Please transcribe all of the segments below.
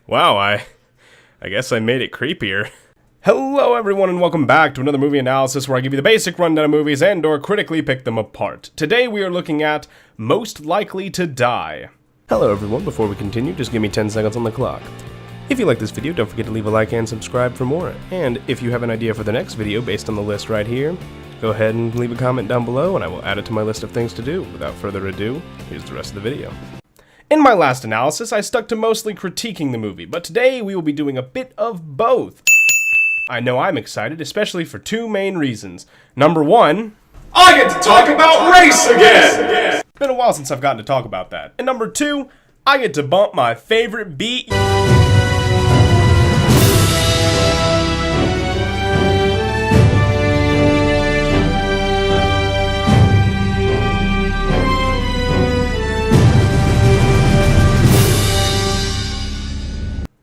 Wow, I guess I made it creepier. Hello everyone and welcome back to another movie analysis where I give you the basic rundown of movies and or critically pick them apart. Today we are looking at Most Likely to Die. Hello everyone, before we continue, just give me 10 seconds on the clock. If you like this video, don't forget to leave a like and subscribe for more. And if you have an idea for the next video based on the list right here, go ahead and leave a comment down below and I will add it to my list of things to do. Without further ado, here's the rest of the video. In my last analysis, I stuck to mostly critiquing the movie, but today we will be doing a bit of both. I know I'm excited, especially for two main reasons. Number one, I get to talk about race again! It's been a while since I've gotten to talk about that. And number two, I get to bump my favorite beat.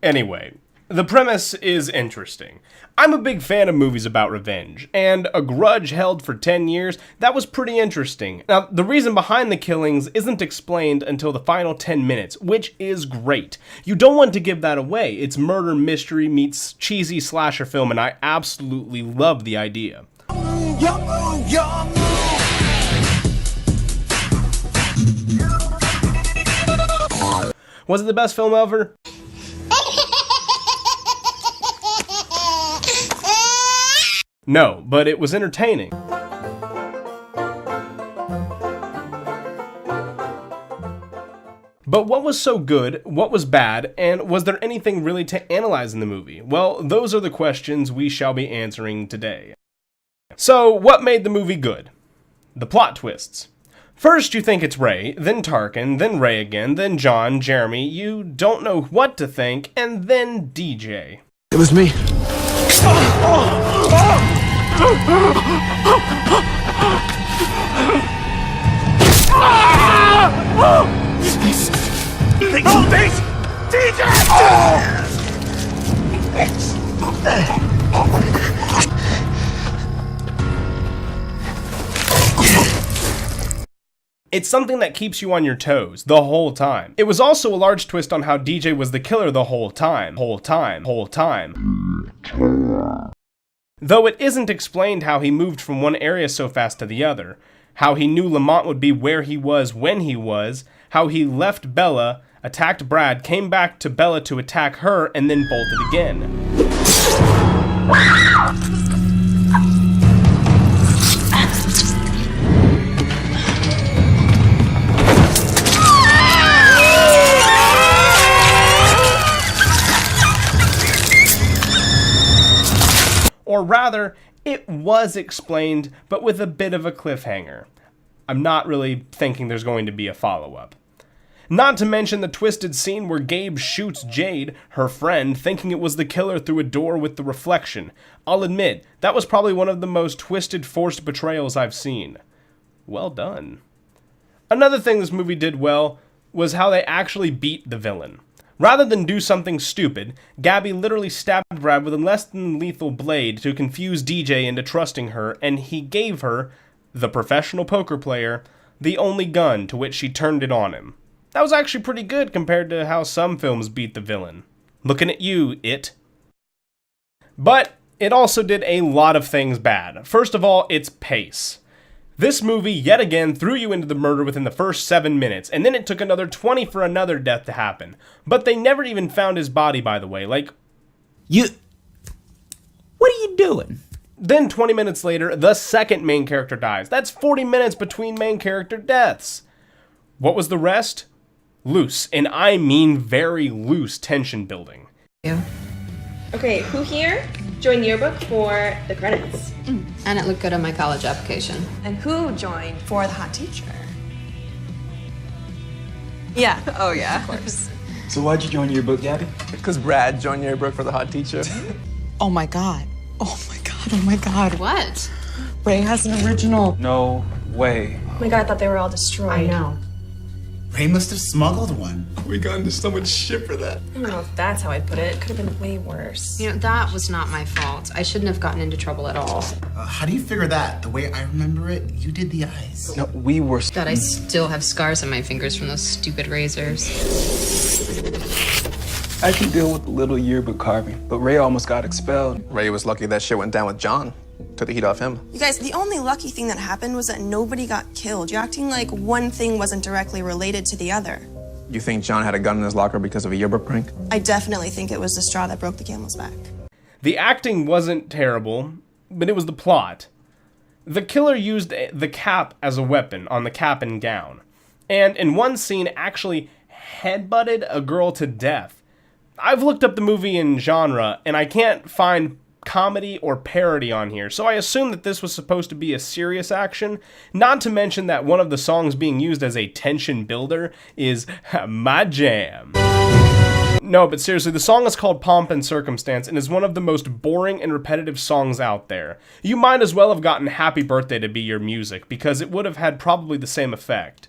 Anyway, the premise is interesting. I'm a big fan of movies about revenge, and A Grudge held for 10 years, that was pretty interesting. Now, the reason behind the killings isn't explained until the final 10 minutes, which is great. You don't want to give that away. It's murder mystery meets cheesy slasher film, and I absolutely love the idea. Was it the best film ever? No, but it was entertaining. But what was so good, what was bad, and was there anything really to analyze in the movie? Well, those are the questions we shall be answering today. So, what made the movie good? The plot twists. First you think it's Ray, then Tarkin, then Ray again, then John, Jeremy, you don't know what to think, and then DJ. It was me. It's something that keeps you on your toes the whole time. It was also a large twist on how DJ was the killer the whole time. Though it isn't explained how he moved from one area so fast to the other, how he knew Lamont would be where he was when he was, how he left Bella, attacked Brad, came back to Bella to attack her, and then bolted again. Or rather, it was explained, but with a bit of a cliffhanger. I'm not really thinking there's going to be a follow-up. Not to mention the twisted scene where Gabe shoots Jade, her friend, thinking it was the killer through a door with the reflection. I'll admit, that was probably one of the most twisted, forced betrayals I've seen. Well done. Another thing this movie did well was how they actually beat the villain. Rather than do something stupid, Gabby literally stabbed Brad with a less than lethal blade to confuse DJ into trusting her, and he gave her, the professional poker player, the only gun, to which she turned it on him. That was actually pretty good compared to how some films beat the villain. Looking at you, It. But it also did a lot of things bad. First of all, its pace. This movie, yet again, threw you into the murder within the first 7 minutes, and then it took another 20 for another death to happen. But they never even found his body, by the way, What are you doing? Then 20 minutes later, the second main character dies. That's 40 minutes between main character deaths. What was the rest? Loose, and I mean very loose tension building. Yeah. Okay, who here joined yearbook for the credits? And it looked good on my college application. And who joined for the hot teacher? Yeah. Oh, yeah, of course. So why'd you join yearbook, Gabby? Because Brad joined yearbook for the hot teacher. Oh my god. Oh my god. Oh my god. What? Ray has an original. No way. Oh my god, I thought they were all destroyed. I know. Ray must have smuggled one. We got into so much shit for that. I don't know if that's how I'd put it. It could have been way worse. You know, that was not my fault. I shouldn't have gotten into trouble at all. How do you figure that? The way I remember it, you did the eyes. No, we were... God, I still have scars on my fingers from those stupid razors. I can deal with a little yearbook carving, but Ray almost got expelled. Ray was lucky that shit went down with John. Took the heat off him. You guys, the only lucky thing that happened was that nobody got killed. You're acting like one thing wasn't directly related to the other. You think John had a gun in his locker because of a yearbook prank? I definitely think it was the straw that broke the camel's back. The acting wasn't terrible, but it was the plot. The killer used the cap as a weapon on the cap and gown, and in one scene actually headbutted a girl to death. I've looked up the movie in genre, and I can't find comedy or parody on here, so I assume that this was supposed to be a serious action, not to mention that one of the songs being used as a tension builder is my jam. No, but seriously, the song is called Pomp and Circumstance and is one of the most boring and repetitive songs out there. You might as well have gotten Happy Birthday to be your music, because it would have had probably the same effect.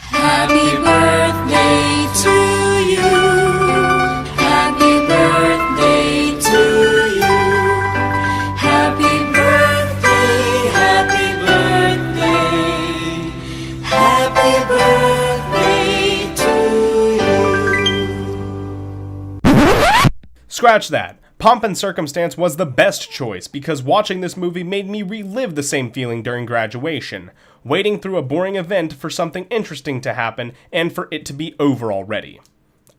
Happy birthday to you. Happy birthday to you. Happy birthday, happy birthday. Happy birthday to you. Scratch that. Pomp and Circumstance was the best choice because watching this movie made me relive the same feeling during graduation, waiting through a boring event for something interesting to happen and for it to be over already.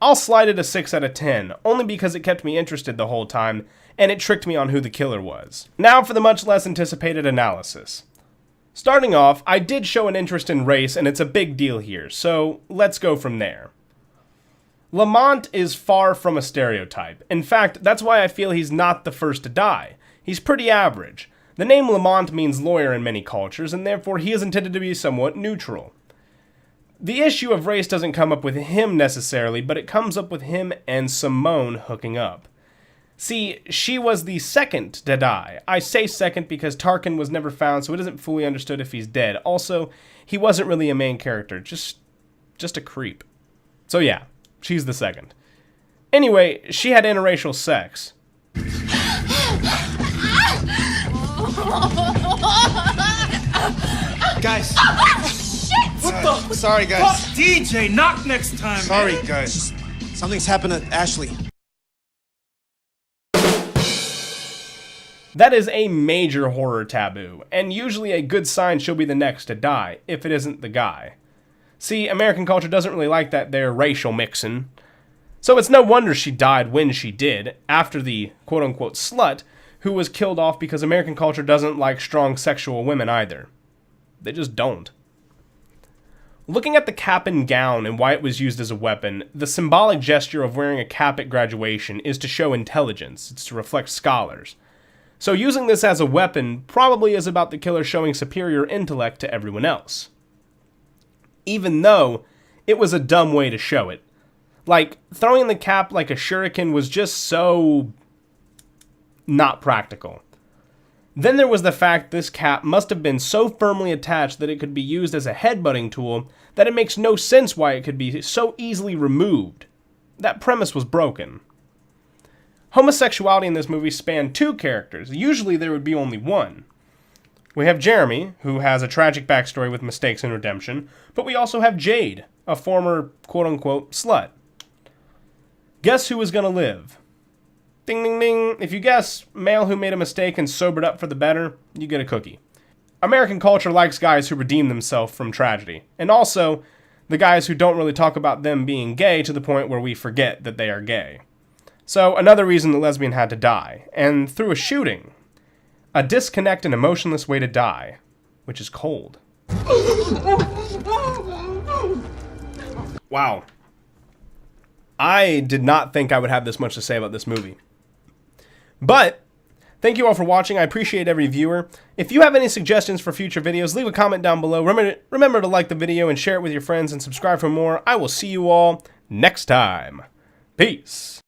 I'll slide it a 6 out of 10, only because it kept me interested the whole time, and it tricked me on who the killer was. Now for the much less anticipated analysis. Starting off, I did show an interest in race, and it's a big deal here, so let's go from there. Lamont is far from a stereotype. In fact, that's why I feel he's not the first to die. He's pretty average. The name Lamont means lawyer in many cultures, and therefore he is intended to be somewhat neutral. The issue of race doesn't come up with him necessarily, but it comes up with him and Simone hooking up. See, she was the second to die. I say second because Tarkin was never found, so it isn't fully understood if he's dead. Also, he wasn't really a main character, just a creep. So yeah, she's the second. Anyway, she had interracial sex. Guys. What the? Sorry, guys. Fuck DJ, knock next time. Sorry, man. guys. Something's happened to Ashley. That is a major horror taboo, and usually a good sign she'll be the next to die, if it isn't the guy. See, American culture doesn't really like that there racial mixin'. So it's no wonder she died when she did, after the quote-unquote slut, who was killed off because American culture doesn't like strong sexual women either. They just don't. Looking at the cap and gown and why it was used as a weapon, the symbolic gesture of wearing a cap at graduation is to show intelligence. It's to reflect scholars. So using this as a weapon probably is about the killer showing superior intellect to everyone else. Even though it was a dumb way to show it. Like, throwing the cap like a shuriken was just so not practical. Then there was the fact this cap must have been so firmly attached that it could be used as a headbutting tool that it makes no sense why it could be so easily removed. That premise was broken. Homosexuality in this movie spanned two characters. Usually there would be only one. We have Jeremy, who has a tragic backstory with mistakes and redemption, but we also have Jade, a former quote-unquote slut. Guess who is gonna live? Ding ding ding. If you guess male who made a mistake and sobered up for the better, you get a cookie. American culture likes guys who redeem themselves from tragedy, and also the guys who don't really talk about them being gay to the point where we forget that they are gay. So another reason the lesbian had to die, and through a shooting. A disconnect and emotionless way to die, which is cold. Wow. I did not think I would have this much to say about this movie. But, thank you all for watching. I appreciate every viewer. If you have any suggestions for future videos, leave a comment down below. Remember to like the video and share it with your friends and subscribe for more. I will see you all next time. Peace.